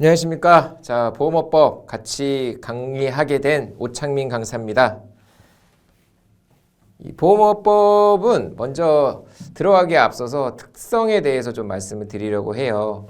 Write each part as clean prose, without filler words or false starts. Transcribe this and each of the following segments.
안녕하십니까. 자, 보험업법 같이 강의하게 된 오창민 강사입니다. 이 보험업법은 먼저 들어가기에 앞서서 특성에 대해서 좀 말씀을 드리려고 해요.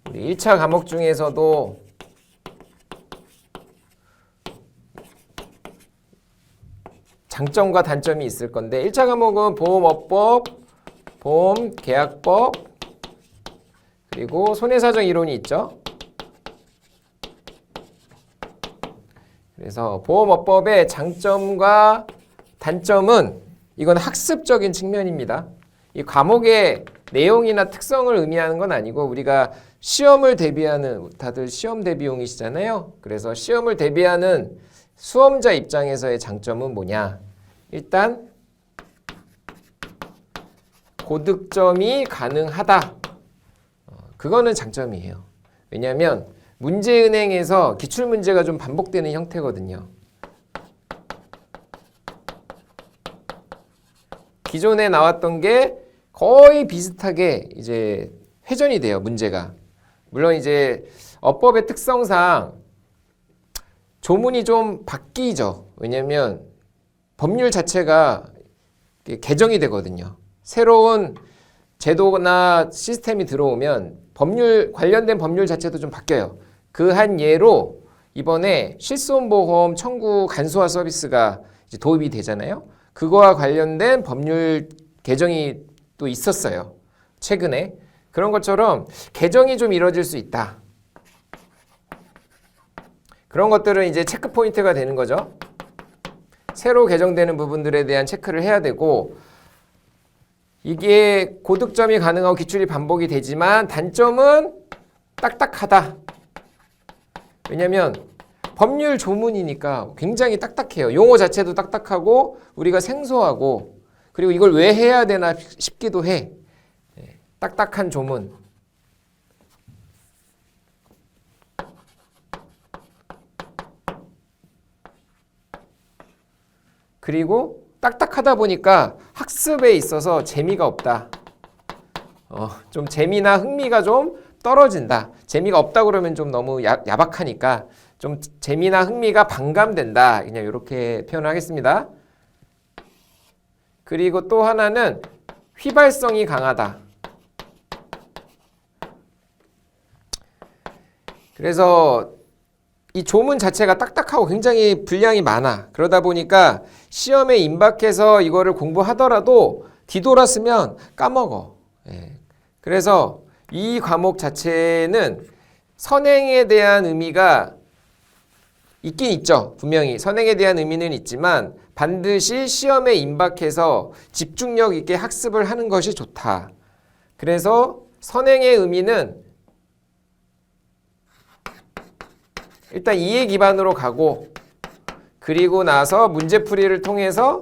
우리 1차 과목 중에서도 장점과 단점이 있을 건데 1차 과목은 보험업법, 보험계약법, 그리고 손해사정 이론이 있죠. 그래서 보험업법의 장점과 단점은 이건 학습적인 측면입니다. 이 과목의 내용이나 특성을 의미하는 건 아니고 우리가 시험을 대비하는, 다들 시험 대비용이시잖아요. 그래서 시험을 대비하는 수험자 입장에서의 장점은 뭐냐? 일단 고득점이 가능하다. 그거는 장점이에요. 왜냐하면 문제은행에서 기출문제가 좀 반복되는 형태거든요. 기존에 나왔던 게 거의 비슷하게 이제 회전이 돼요, 문제가. 물론 이제 어법의 특성상 조문이 좀 바뀌죠. 왜냐하면 법률 자체가 개정이 되거든요. 새로운 제도나 시스템이 들어오면 관련된 법률 자체도 좀 바뀌어요. 그 한 예로 이번에 실손보험 청구 간소화 서비스가 이제 도입이 되잖아요. 그거와 관련된 법률 개정이 또 있었어요. 최근에. 그런 것처럼 개정이 좀 이루어질 수 있다. 그런 것들은 이제 체크 포인트가 되는 거죠. 새로 개정되는 부분들에 대한 체크를 해야 되고, 이게 고득점이 가능하고 기출이 반복이 되지만 단점은 딱딱하다. 왜냐면 법률 조문이니까 굉장히 딱딱해요. 용어 자체도 딱딱하고 우리가 생소하고, 그리고 이걸 왜 해야 되나 싶기도 해. 딱딱한 조문. 그리고 딱딱하다 보니까 학습에 있어서 재미가 없다. 좀 재미나 흥미가 좀 떨어진다. 재미가 없다 그러면 좀 너무 야박하니까 좀 재미나 흥미가 반감된다. 그냥 이렇게 표현하겠습니다. 그리고 또 하나는 휘발성이 강하다. 그래서 이 조문 자체가 딱딱하고 굉장히 분량이 많아. 그러다 보니까 시험에 임박해서 이거를 공부하더라도 뒤돌았으면 까먹어. 그래서 이 과목 자체는 선행에 대한 의미가 있긴 있죠. 분명히 선행에 대한 의미는 있지만 반드시 시험에 임박해서 집중력 있게 학습을 하는 것이 좋다. 그래서 선행의 의미는 일단 이해 기반으로 가고, 그리고 나서 문제풀이를 통해서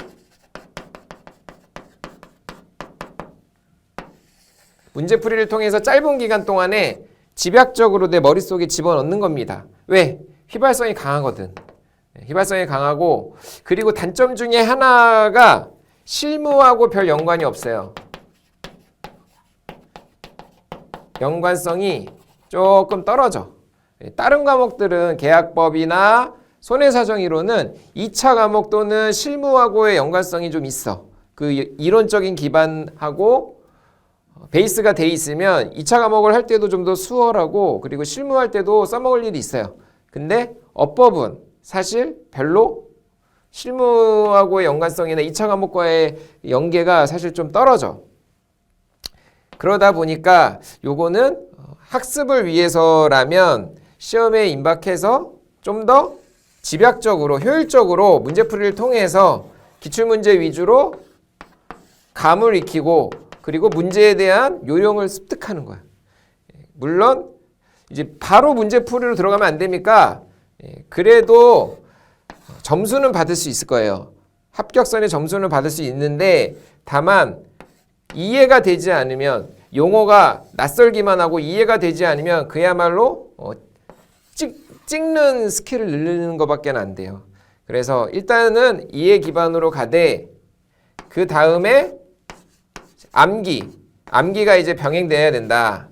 짧은 기간 동안에 집약적으로 내 머릿속에 집어넣는 겁니다. 왜? 휘발성이 강하거든. 휘발성이 강하고, 그리고 단점 중에 하나가 실무하고 별 연관이 없어요. 연관성이 조금 떨어져. 다른 과목들은 계약법이나 손해사정이론은 2차 과목 또는 실무하고의 연관성이 좀 있어. 그 이론적인 기반하고 베이스가 돼 있으면 2차 과목을 할 때도 좀 더 수월하고, 그리고 실무할 때도 써먹을 일이 있어요. 근데 어법은 사실 별로 실무하고의 연관성이나 2차 과목과의 연계가 사실 좀 떨어져. 그러다 보니까 요거는 학습을 위해서라면 시험에 임박해서 좀 더 집약적으로 효율적으로 문제풀이를 통해서 기출문제 위주로 감을 익히고, 그리고 문제에 대한 요령을 습득하는 거야. 물론 이제 바로 문제풀이로 들어가면 안 됩니까? 그래도 점수는 받을 수 있을 거예요. 합격선의 점수는 받을 수 있는데, 다만 이해가 되지 않으면, 용어가 낯설기만 하고 이해가 되지 않으면 그야말로 찍는 스킬을 늘리는 것밖에 안 돼요. 그래서 일단은 이해 기반으로 가되, 그 다음에 암기가 이제 병행돼야 된다.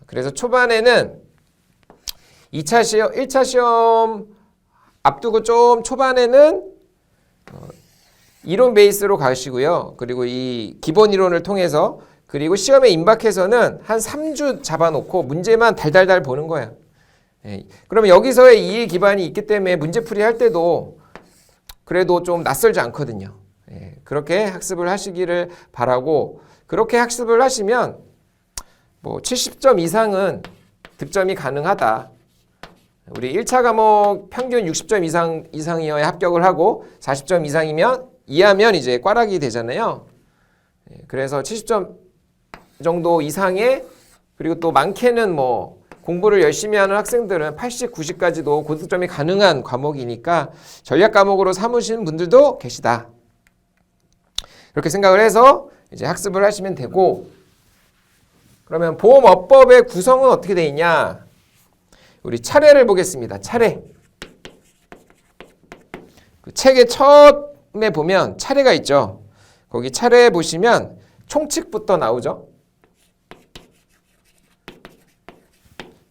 그래서 초반에는 1차 시험 앞두고 좀 초반에는 이론 베이스로 가시고요. 그리고 이 기본 이론을 통해서 그리고 시험에 임박해서는 한 3주 잡아놓고 문제만 달달달 보는 거예요. 그러면 여기서의 이해 기반이 있기 때문에 문제풀이 할 때도 그래도 좀 낯설지 않거든요. 그렇게 학습을 하시기를 바라고, 그렇게 학습을 하시면 뭐 70점 이상은 득점이 가능하다. 우리 1차 과목 평균 60점 이상이어야 합격을 하고 40점 이하면 이제 꽈락이 되잖아요. 그래서 70점 정도 이상의, 그리고 또 많게는 뭐 공부를 열심히 하는 학생들은 80, 90까지도 고득점이 가능한 과목이니까 전략 과목으로 삼으시는 분들도 계시다. 그렇게 생각을 해서 이제 학습을 하시면 되고, 그러면 보험업법의 구성은 어떻게 되어 있냐? 우리 차례를 보겠습니다. 차례. 그 책의 처음에 보면 차례가 있죠. 거기 차례 보시면 총칙부터 나오죠.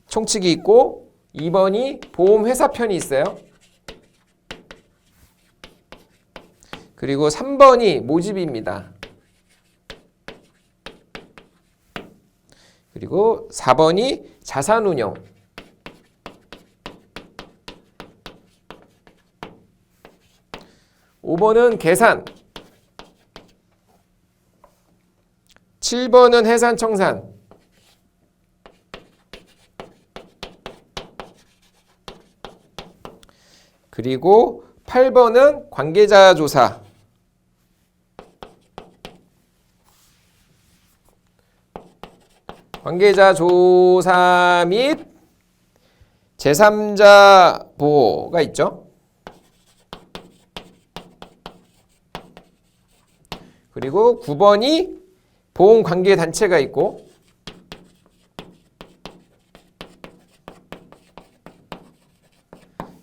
총칙이 있고 2번이 보험회사 편이 있어요. 그리고 3번이 모집입니다. 그리고 4번이 자산운용. 5번은 계산. 7번은 해산청산. 그리고 8번은 관계자 조사. 관계자 조사 및 제3자 보호가 있죠. 그리고 9번이 보험관계단체가 있고,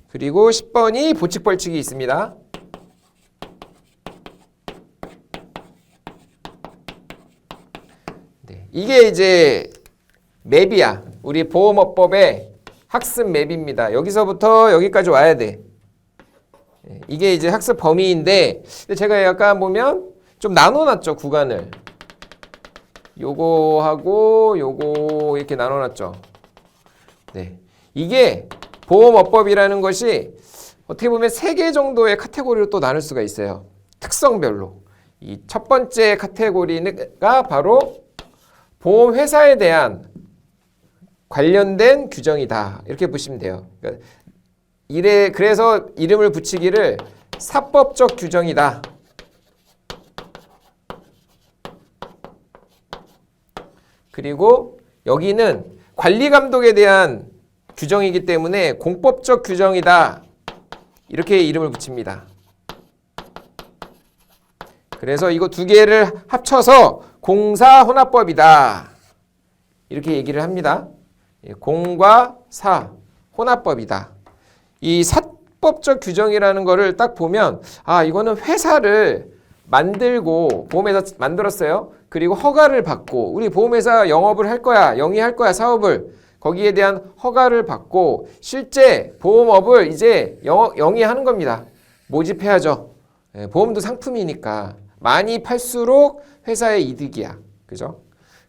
그리고 10번이 보칙벌칙이 있습니다. 네, 이게 이제 맵이야. 우리 보험업법의 학습 맵입니다. 여기서부터 여기까지 와야 돼. 이게 이제 학습 범위인데, 제가 약간 보면 좀 나눠놨죠, 구간을. 요거하고 요거 이렇게 나눠놨죠. 네, 이게 보험업법이라는 것이 어떻게 보면 3개 정도의 카테고리로 또 나눌 수가 있어요. 특성별로. 이 첫 번째 카테고리가 바로 보험회사에 대한 관련된 규정이다. 이렇게 보시면 돼요. 그러니까 그래서 이름을 붙이기를 사법적 규정이다. 그리고 여기는 관리감독에 대한 규정이기 때문에 공법적 규정이다. 이렇게 이름을 붙입니다. 그래서 이거 두 개를 합쳐서 공사혼합법이다. 이렇게 얘기를 합니다. 공과 사, 혼합법이다. 이 사법적 규정이라는 거를 딱 보면, 아, 이거는 회사를 만들고 보험회사 만들었어요. 그리고 허가를 받고, 우리 보험회사 영업을 할 거야, 영위할 거야, 사업을. 거기에 대한 허가를 받고 실제 보험업을 이제 영위하는 겁니다. 모집해야죠. 보험도 상품이니까 많이 팔수록 회사의 이득이야. 그죠?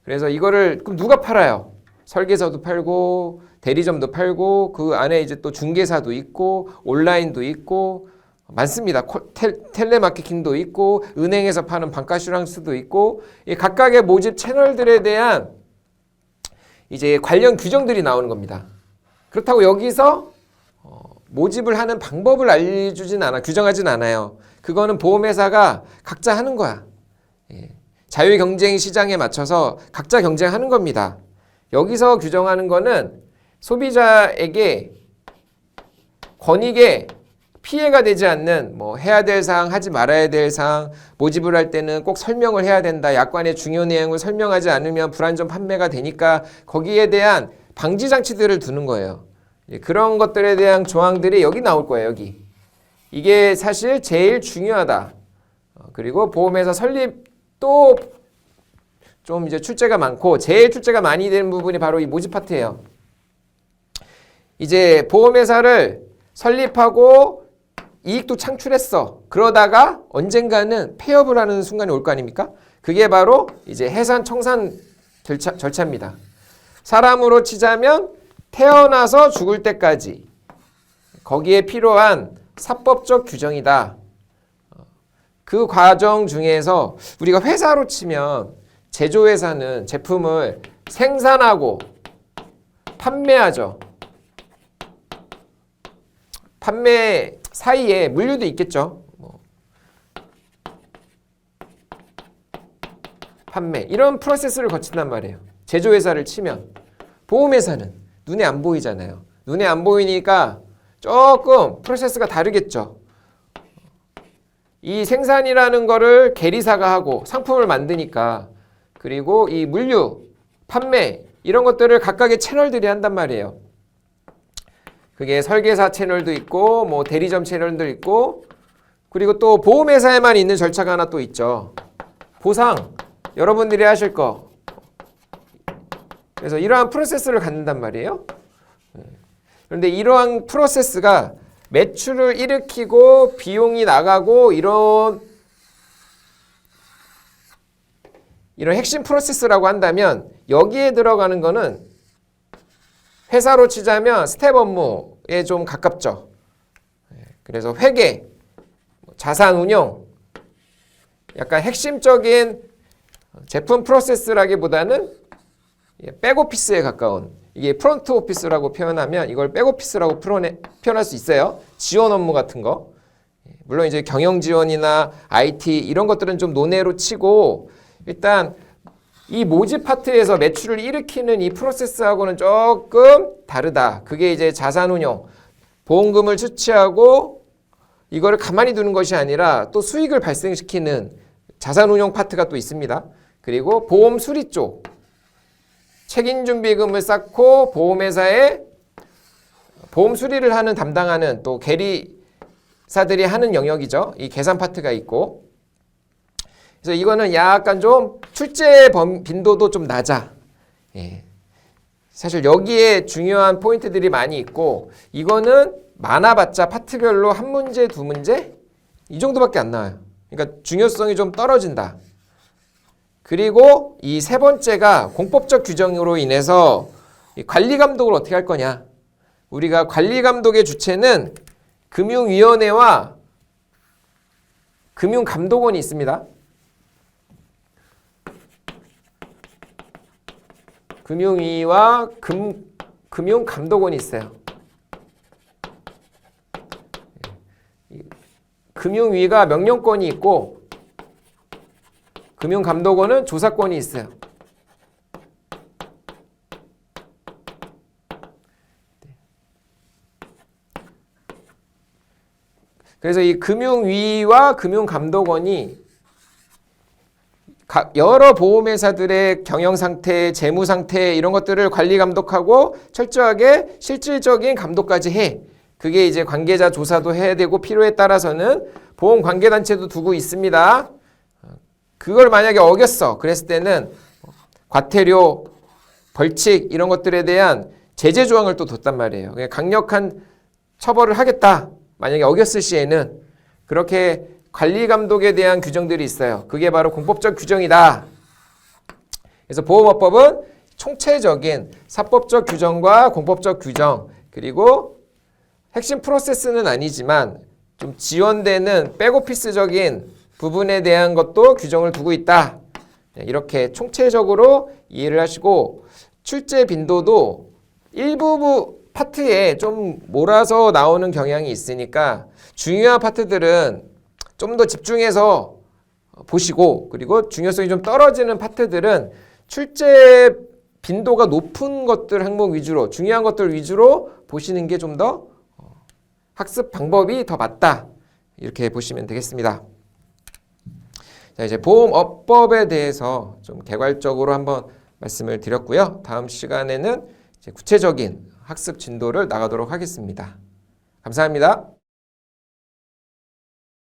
그래서 이거를 그럼 누가 팔아요? 설계사도 팔고 대리점도 팔고 그 안에 이제 또 중개사도 있고 온라인도 있고 많습니다. 텔레마케팅도 있고 은행에서 파는 방카슈랑스도 있고, 이 각각의 모집 채널들에 대한 이제 관련 규정들이 나오는 겁니다. 그렇다고 여기서 모집을 하는 방법을 알려주진 않아, 규정하진 않아요. 그거는 보험회사가 각자 하는 거야. 자유경쟁 시장에 맞춰서 각자 경쟁하는 겁니다. 여기서 규정하는 거는 소비자에게 권익에 피해가 되지 않는 뭐 해야 될 사항, 하지 말아야 될 사항, 모집을 할 때는 꼭 설명을 해야 된다. 약관의 중요 내용을 설명하지 않으면 불안전 판매가 되니까 거기에 대한 방지 장치들을 두는 거예요. 그런 것들에 대한 조항들이 여기 나올 거예요. 여기. 이게 사실 제일 중요하다. 그리고 보험회사 설립도 좀 이제 출제가 많고 제일 출제가 많이 되는 부분이 바로 이 모집 파트예요. 이제 보험회사를 설립하고 이익도 창출했어. 그러다가 언젠가는 폐업을 하는 순간이 올 거 아닙니까? 그게 바로 이제 해산 청산 절차입니다. 사람으로 치자면 태어나서 죽을 때까지 거기에 필요한 사법적 규정이다. 그 과정 중에서 우리가 회사로 치면 제조회사는 제품을 생산하고 판매하죠. 판매 사이에 물류도 있겠죠. 판매 이런 프로세스를 거친단 말이에요. 제조회사를 치면 보험회사는 눈에 안 보이잖아요. 눈에 안 보이니까 조금 프로세스가 다르겠죠. 이 생산이라는 거를 계리사가 하고 상품을 만드니까 그리고 이 물류, 판매 이런 것들을 각각의 채널들이 한단 말이에요. 그게 설계사 채널도 있고 뭐 대리점 채널도 있고 그리고 또 보험회사에만 있는 절차가 하나 또 있죠. 보상 여러분들이 하실 거. 그래서 이러한 프로세스를 갖는단 말이에요. 그런데 이러한 프로세스가 매출을 일으키고 비용이 나가고 이런 핵심 프로세스라고 한다면 여기에 들어가는 거는 회사로 치자면 스텝 업무에 좀 가깝죠. 그래서 회계, 자산 운용, 약간 핵심적인 제품 프로세스라기보다는 백오피스에 가까운 이게 프론트 오피스라고 표현하면 이걸 백오피스라고 표현할 수 있어요. 지원 업무 같은 거. 물론 이제 경영 지원이나 IT 이런 것들은 좀 논외로 치고 일단 이 모집 파트에서 매출을 일으키는 이 프로세스하고는 조금 다르다. 그게 이제 자산운용, 보험금을 추치하고 이거를 가만히 두는 것이 아니라 또 수익을 발생시키는 자산운용 파트가 또 있습니다. 그리고 보험 수리 쪽, 책임준비금을 쌓고 보험회사에 보험 수리를 하는 담당하는 또 계리사들이 하는 영역이죠. 이 계산 파트가 있고 그래서 이거는 약간 좀 출제 빈도도 좀 낮아. 예. 사실 여기에 중요한 포인트들이 많이 있고 이거는 많아봤자 파트별로 한 문제, 두 문제 이 정도밖에 안 나와요. 그러니까 중요성이 좀 떨어진다. 그리고 이 세 번째가 공법적 규정으로 인해서 이 관리 감독을 어떻게 할 거냐. 우리가 관리 감독의 주체는 금융위원회와 금융감독원이 있습니다. 금융위와 금융감독원이 있어요. 금융위가 명령권이 있고 금융감독원은 조사권이 있어요. 그래서 이 금융위와 금융감독원이 여러 보험회사들의 경영상태, 재무상태 이런 것들을 관리 감독하고 철저하게 실질적인 감독까지 해. 그게 이제 관계자 조사도 해야 되고 필요에 따라서는 보험관계단체도 두고 있습니다. 그걸 만약에 어겼어. 그랬을 때는 과태료, 벌칙 이런 것들에 대한 제재 조항을 또 뒀단 말이에요. 강력한 처벌을 하겠다. 만약에 어겼을 시에는 그렇게 관리 감독에 대한 규정들이 있어요. 그게 바로 공법적 규정이다. 그래서 보험업법은 총체적인 사법적 규정과 공법적 규정 그리고 핵심 프로세스는 아니지만 좀 지원되는 백오피스적인 부분에 대한 것도 규정을 두고 있다. 이렇게 총체적으로 이해를 하시고 출제 빈도도 일부 파트에 좀 몰아서 나오는 경향이 있으니까 중요한 파트들은 좀 더 집중해서 보시고 그리고 중요성이 좀 떨어지는 파트들은 출제 빈도가 높은 것들 항목 위주로 중요한 것들 위주로 보시는 게 좀 더 학습 방법이 더 맞다. 이렇게 보시면 되겠습니다. 자, 이제 보험업법에 대해서 좀 개괄적으로 한번 말씀을 드렸고요. 다음 시간에는 이제 구체적인 학습 진도를 나가도록 하겠습니다. 감사합니다.